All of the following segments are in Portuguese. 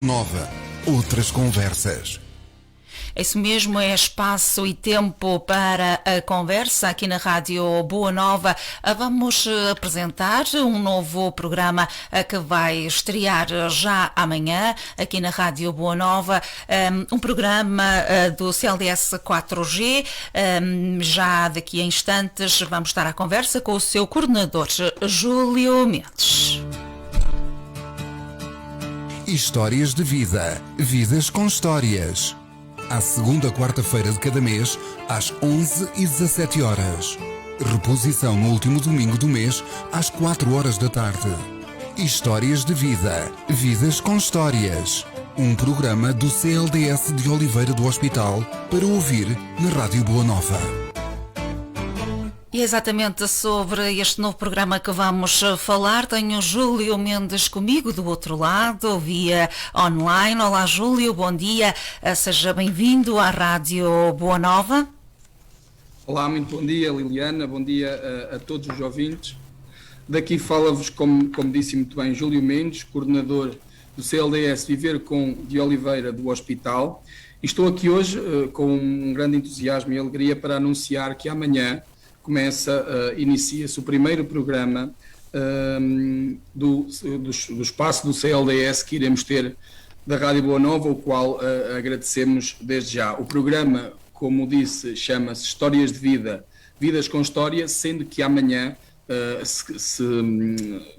Nova, outras conversas. Isso mesmo, é espaço e tempo para a conversa aqui na Rádio Boa Nova. Vamos apresentar um novo programa que vai estrear já amanhã aqui na Rádio Boa Nova. Um programa do CLDS 4G. Já daqui a instantes vamos estar à conversa com o seu coordenador, Júlio Mendes. Histórias de vida. Vidas com histórias. À segunda quarta-feira de cada mês, às 11h17. Reposição no último domingo do mês, às 4h da tarde. Histórias de vida. Vidas com histórias. Um programa do CLDS de Oliveira do Hospital para ouvir na Rádio Boa Nova. E exatamente sobre este novo programa que vamos falar, tenho o Júlio Mendes comigo do outro lado, via online. Olá Júlio, bom dia, seja bem-vindo à Rádio Boa Nova. Olá, muito bom dia Liliana, bom dia a todos os ouvintes. Daqui fala-vos, como disse muito bem, Júlio Mendes, coordenador do CLDS Viver de Oliveira do Hospital. E estou aqui hoje com um grande entusiasmo e alegria para anunciar que amanhã inicia-se o primeiro programa do espaço do CLDS que iremos ter da Rádio Boa Nova, o qual agradecemos desde já. O programa, como disse, chama-se Histórias de Vida, Vidas com História, sendo que amanhã se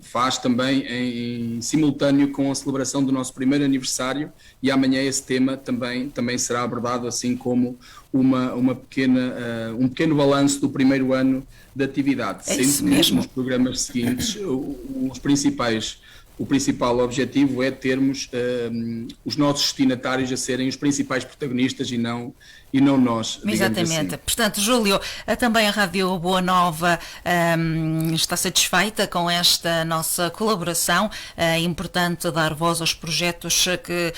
faz também em simultâneo com a celebração do nosso primeiro aniversário, e amanhã esse tema também será abordado, assim como um pequeno balanço do primeiro ano de atividade. É isso mesmo. Nos programas seguintes, o principal objetivo é termos os nossos destinatários a serem os principais protagonistas e não nós. Exatamente. Assim. Portanto, Júlio, também a Rádio Boa Nova está satisfeita com esta nossa colaboração. É importante dar voz aos projetos que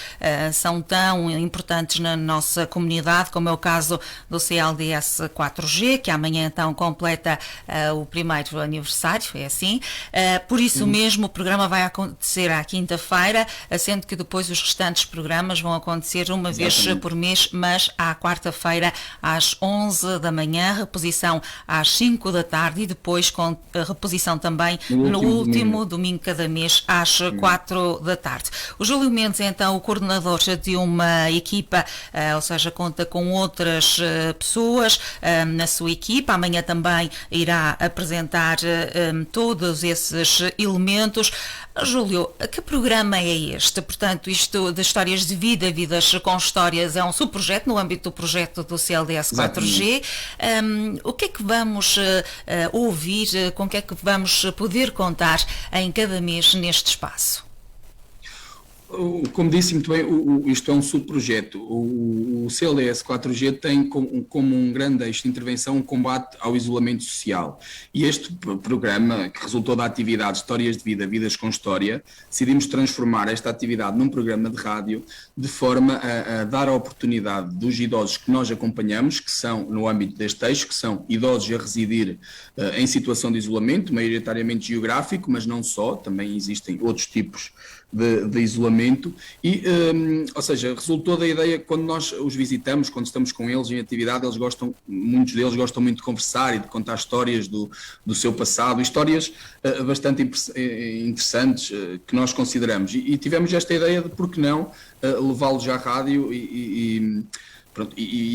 são tão importantes na nossa comunidade, como é o caso do CLDS 4G, que amanhã então completa o primeiro aniversário, é assim. Por isso mesmo o programa vai acontecer à quinta-feira, sendo que depois os restantes programas vão acontecer uma vez por mês, mas à quarta-feira às 11 da manhã, reposição às 5 da tarde e depois com a reposição também no último domingo cada mês às 4 da tarde. O Júlio Mendes é então o coordenador de uma equipa, ou seja, conta com outras pessoas na sua equipa. Amanhã também irá apresentar todos esses elementos. Júlio, que programa é este? Portanto, isto de histórias de vida, vidas com histórias, é um subprojeto no âmbito do projeto do CLDS 4G. O que é que vamos ouvir, com o que é que vamos poder contar em cada mês neste espaço? Como disse muito bem, isto é um subprojeto. O CLDS 4G tem como um grande eixo de intervenção um combate ao isolamento social. E este programa, que resultou da atividade Histórias de Vida, Vidas com História, decidimos transformar esta atividade num programa de rádio de forma a dar a oportunidade dos idosos que nós acompanhamos, que são no âmbito deste eixo, que são idosos a residir em situação de isolamento, maioritariamente geográfico, mas não só, também existem outros tipos de isolamento, ou seja, resultou da ideia que quando nós os visitamos, quando estamos com eles em atividade, muitos deles gostam muito de conversar e de contar histórias do seu passado, histórias bastante interessantes que nós consideramos, e tivemos esta ideia de por que não levá-los à rádio e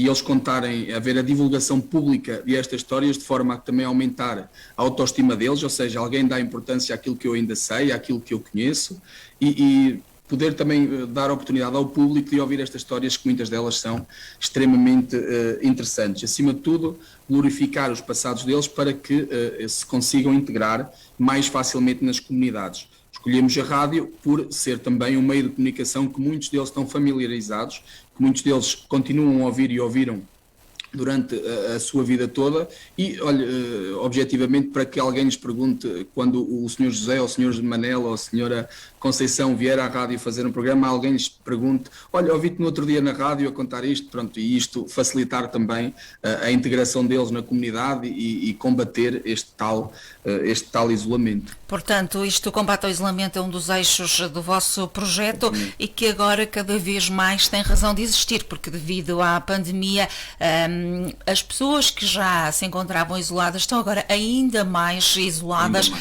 eles contarem, haver a divulgação pública destas histórias de forma a também aumentar a autoestima deles, ou seja, alguém dá importância àquilo que eu ainda sei, àquilo que eu conheço, e poder também dar a oportunidade ao público de ouvir estas histórias, que muitas delas são extremamente interessantes. Acima de tudo, glorificar os passados deles para que se consigam integrar mais facilmente nas comunidades. Escolhemos a rádio por ser também um meio de comunicação que muitos deles estão familiarizados, que muitos deles continuam a ouvir e ouviram durante a sua vida toda, e, olha, objetivamente, para que alguém lhes pergunte quando o Sr. José, ou o Sr. Manela, ou a Sra. Conceição vier à rádio fazer um programa, alguém lhes pergunte, olha, ouvi-te no outro dia na rádio a contar isto, pronto, e isto facilitar também a integração deles na comunidade e combater este tal isolamento. Portanto, isto, o combate ao isolamento, é um dos eixos do vosso projeto e que agora cada vez mais tem razão de existir, porque devido à pandemia, as pessoas que já se encontravam isoladas estão agora ainda mais isoladas,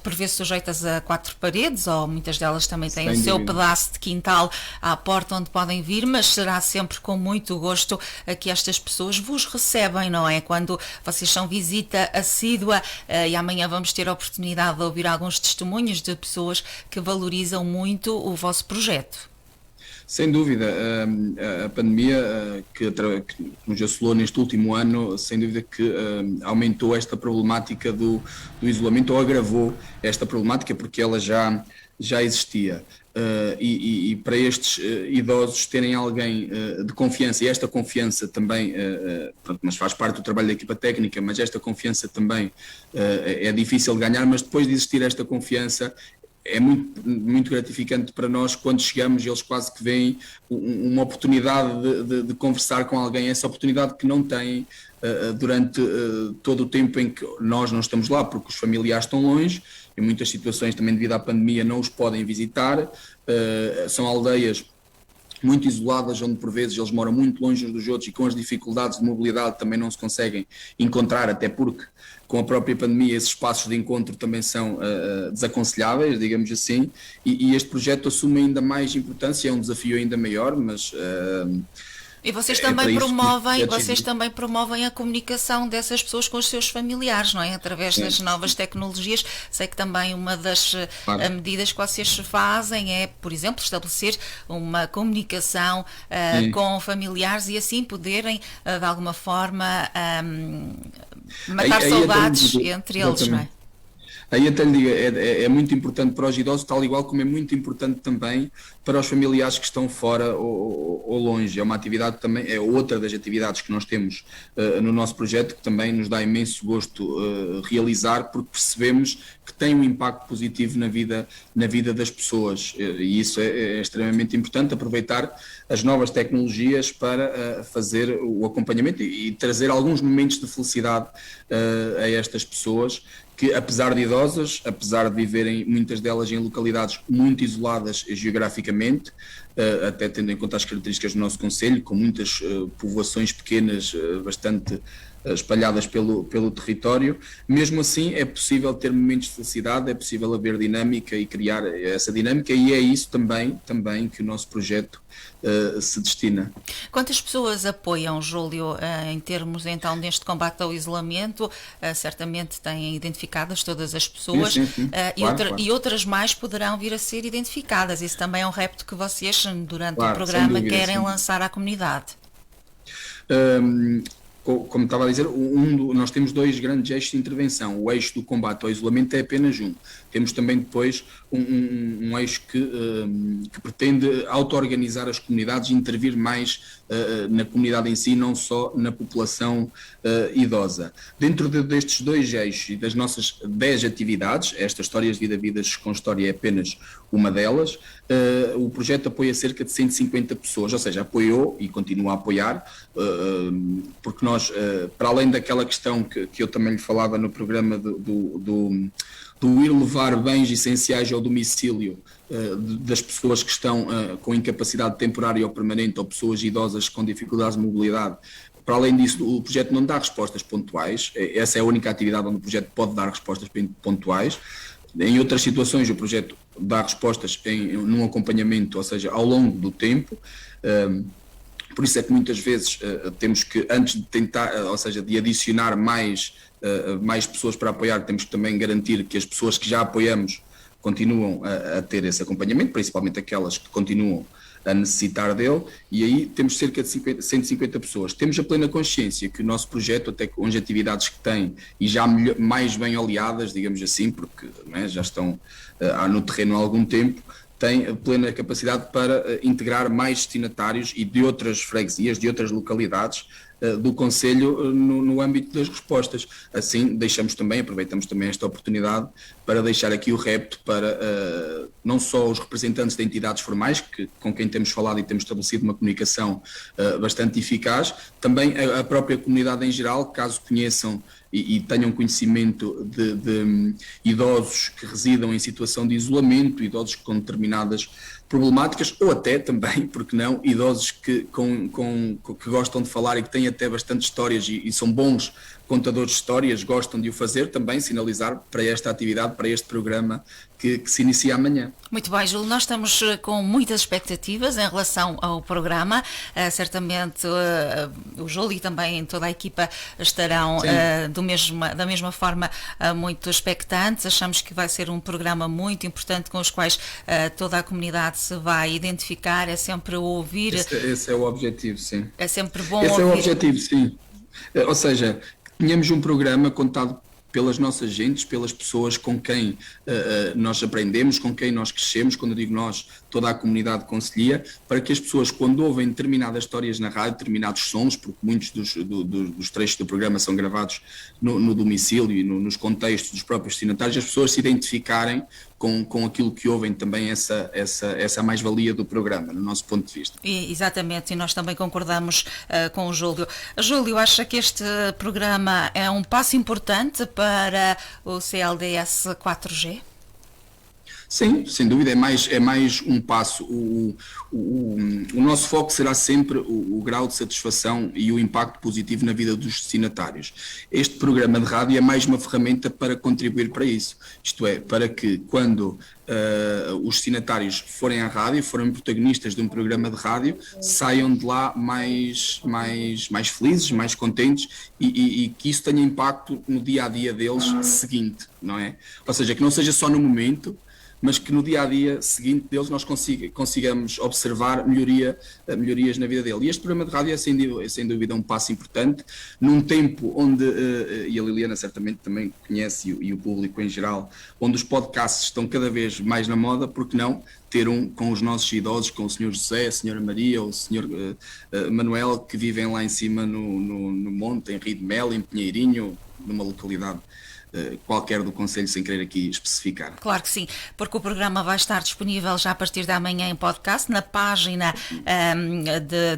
por vezes sujeitas a quatro paredes, ou muitas delas também têm o seu pedaço de quintal à porta onde podem vir, mas será sempre com muito gosto que estas pessoas vos recebem, não é? Quando vocês são visita assídua, e amanhã vamos ter a oportunidade de ouvir alguns testemunhos de pessoas que valorizam muito o vosso projeto. Sem dúvida, a pandemia que nos assolou neste último ano, sem dúvida que aumentou esta problemática do isolamento, ou agravou esta problemática, porque ela já existia. E para estes idosos terem alguém de confiança, e esta confiança também, mas faz parte do trabalho da equipa técnica, mas esta confiança também é difícil de ganhar, mas depois de existir esta confiança, é muito, muito gratificante para nós quando chegamos, eles quase que veem uma oportunidade de conversar com alguém, essa oportunidade que não têm durante todo o tempo em que nós não estamos lá, porque os familiares estão longe, em muitas situações também devido à pandemia não os podem visitar, são aldeias muito isoladas, onde por vezes eles moram muito longe uns dos outros e com as dificuldades de mobilidade também não se conseguem encontrar, até porque com a própria pandemia esses espaços de encontro também são desaconselháveis, digamos assim, e este projeto assume ainda mais importância, é um desafio ainda maior, mas... E vocês também promovem a comunicação dessas pessoas com os seus familiares, não é? Através das novas tecnologias. Sei que também uma das medidas que vocês fazem é, por exemplo, estabelecer uma comunicação com familiares e assim poderem, de alguma forma, matar saudades entre eles, não é? Aí até lhe digo, é muito importante para os idosos, tal igual como é muito importante também para os familiares que estão fora ou longe. É uma atividade também, é outra das atividades que nós temos no nosso projeto, que também nos dá imenso gosto realizar, porque percebemos que tem um impacto positivo na vida das pessoas, e isso é extremamente importante, aproveitar as novas tecnologias para fazer o acompanhamento e trazer alguns momentos de felicidade a estas pessoas, que apesar de idosas, apesar de viverem muitas delas em localidades muito isoladas geograficamente, até tendo em conta as características do nosso concelho, com muitas povoações pequenas bastante espalhadas pelo território, mesmo assim é possível ter momentos de felicidade, é possível haver dinâmica e criar essa dinâmica, e é isso também que o nosso projeto se destina. Quantas pessoas apoiam, Júlio, em termos então neste combate ao isolamento? Certamente têm identificadas todas as pessoas, sim. Claro. E outras mais poderão vir a ser identificadas. Isso também é um repto que vocês, durante o programa, querem lançar à comunidade. Como estava a dizer, nós temos dois grandes eixos de intervenção. O eixo do combate ao isolamento é apenas um. Temos também depois um eixo que pretende auto-organizar as comunidades e intervir mais na comunidade em si, não só na população idosa. Dentro destes dois eixos e das nossas 10 atividades, estas Histórias de Vida, Vidas com História é apenas uma delas, o projeto apoia cerca de 150 pessoas, ou seja, apoiou e continua a apoiar, porque nós, para além daquela questão que eu também lhe falava no programa do ir levar bens essenciais ao domicílio das pessoas que estão com incapacidade temporária ou permanente, ou pessoas idosas com dificuldades de mobilidade. Para além disso, o projeto não dá respostas pontuais, essa é a única atividade onde o projeto pode dar respostas pontuais. Em outras situações o projeto dá respostas num acompanhamento, ou seja, ao longo do tempo. Por isso é que muitas vezes temos que, antes de tentar, ou seja, de adicionar mais pessoas para apoiar, temos que também garantir que as pessoas que já apoiamos continuam a ter esse acompanhamento, principalmente aquelas que continuam a necessitar dele, e aí temos cerca de 150 pessoas. Temos a plena consciência que o nosso projeto, até com as atividades que tem e já mais bem oleadas, digamos assim, porque já estão no terreno há algum tempo, tem a plena capacidade para integrar mais destinatários e de outras freguesias, de outras localidades, do Conselho no âmbito das respostas. Assim, aproveitamos também esta oportunidade para deixar aqui o repto para não só os representantes de entidades formais, com quem temos falado e temos estabelecido uma comunicação bastante eficaz, também a própria comunidade em geral, caso conheçam e tenham conhecimento de idosos que residam em situação de isolamento, idosos com determinadas problemáticas, ou até também, porque não, idosos que gostam de falar e que têm até bastante histórias e são bons contadores de histórias, gostam de o fazer, também sinalizar para esta atividade, para este programa que se inicia amanhã. Muito bem, Júlio, nós estamos com muitas expectativas em relação ao programa, certamente o Júlio e também toda a equipa estarão da mesma forma muito expectantes. Achamos que vai ser um programa muito importante com os quais toda a comunidade se vai identificar, é sempre ouvir... Esse é o objetivo, sim. É sempre bom ouvir. Esse é o objetivo, sim. Ou seja, tínhamos um programa contado pelas nossas gentes, pelas pessoas com quem nós aprendemos, com quem nós crescemos, quando eu digo nós, toda a comunidade concelhia, para que as pessoas, quando ouvem determinadas histórias na rádio, determinados sons, porque muitos dos trechos do programa são gravados no domicílio e nos contextos dos próprios destinatários, as pessoas se identificarem com aquilo que ouvem, também essa mais-valia do programa, no nosso ponto de vista. Exatamente, e nós também concordamos com o Júlio. Júlio, acha que este programa é um passo importante para o CLDS 4G? Sim, sem dúvida, é mais um passo. O nosso foco será sempre o grau de satisfação e o impacto positivo na vida dos destinatários. Este programa de rádio é mais uma ferramenta para contribuir para isso, isto é, para que quando os destinatários forem à rádio, forem protagonistas de um programa de rádio, saiam de lá mais felizes, mais contentes e que isso tenha impacto no dia-a-dia deles seguinte, não é? Ou seja, que não seja só no momento, mas que no dia-a-dia seguinte deles nós consigamos observar melhorias na vida dele. E este programa de rádio é sem dúvida um passo importante, num tempo onde, e a Liliana certamente também conhece e o público em geral, onde os podcasts estão cada vez mais na moda, porque não ter um com os nossos idosos, com o Sr. José, a Sra. Maria ou o Sr. Manuel, que vivem lá em cima no monte, em Rio de Mel, em Pinheirinho, numa localidade qualquer do Conselho, sem querer aqui especificar. Claro que sim, porque o programa vai estar disponível já a partir da manhã em podcast, na página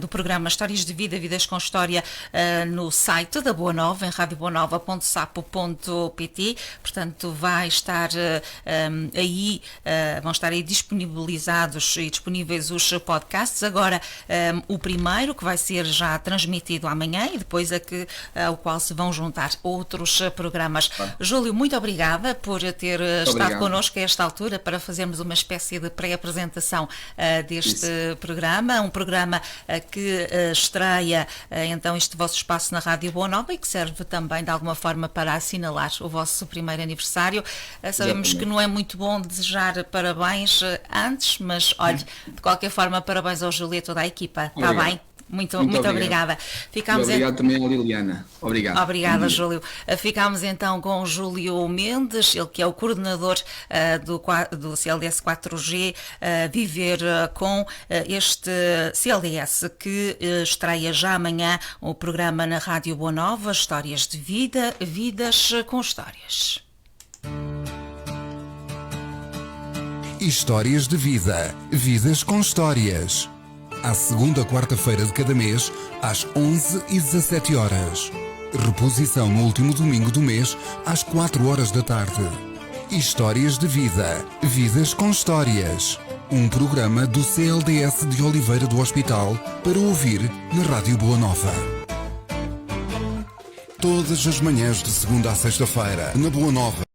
do programa Histórias de Vida, Vidas com História, no site da Boa Nova, em radioboanova.sapo.pt, portanto vai estar vão estar aí disponibilizados e disponíveis os podcasts. Agora o primeiro, que vai ser já transmitido amanhã, e depois ao qual se vão juntar outros programas. Claro. Júlio, muito obrigada por ter estado connosco a esta altura para fazermos uma espécie de pré-apresentação deste programa, um programa que estreia então este vosso espaço na Rádio Boa Nova e que serve também de alguma forma para assinalar o vosso primeiro aniversário. Sabemos que não é muito bom desejar parabéns antes, mas olha, de qualquer forma, parabéns ao Júlio e a toda a equipa, está bem? Muito obrigada. Obrigado também à Liliana. Obrigado. Obrigada, Júlio. Ficámos então com o Júlio Mendes, ele que é o coordenador do CLDS 4G, Viver com este CLDS que estreia já amanhã o programa na Rádio Boa Nova, Histórias de Vida, Vidas com Histórias. Histórias de Vida, Vidas com Histórias. À segunda quarta-feira de cada mês, às 11 e 17 horas. Reposição no último domingo do mês, às 4 horas da tarde. Histórias de Vida, Vidas com Histórias. Um programa do CLDS de Oliveira do Hospital para ouvir na Rádio Boa Nova. Todas as manhãs de segunda a sexta-feira, na Boa Nova.